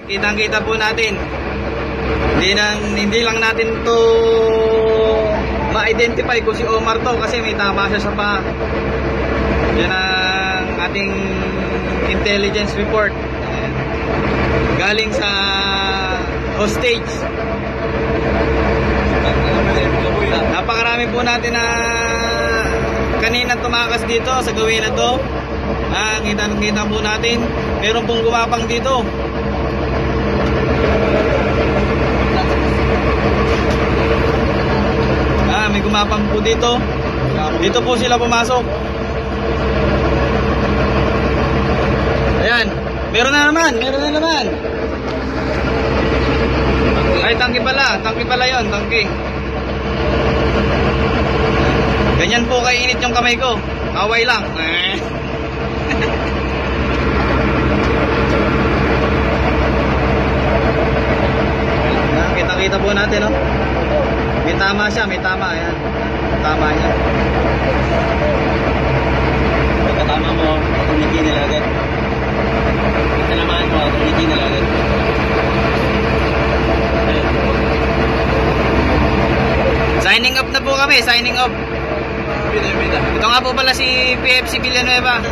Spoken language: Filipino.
Kitang-kita po natin. Hindi lang natin to ma-identify kung si Omar to kasi may tama siya sa paa. Yan ang ating intelligence report. Ayan. Galing sa hostage. Napakarami po natin na kanina tumakas dito sa gawin na to. Kita po natin. Meron pong gumapang dito. May gumapang po dito. Dito po sila pumasok. Ayan. Meron na naman. Ay, tangke pala yon, tangke. Ganyan po kainit yung kamay ko. Kaway lang. Kita po natin, no? May tama siya, may tama. Ayan. Tama niya. Pagkatama mo, tumiti nila agad. Pagkatama mo, tumiti nila agad. Signing up na po kami, signing up. Ito nga po pala si PFC Villanueva.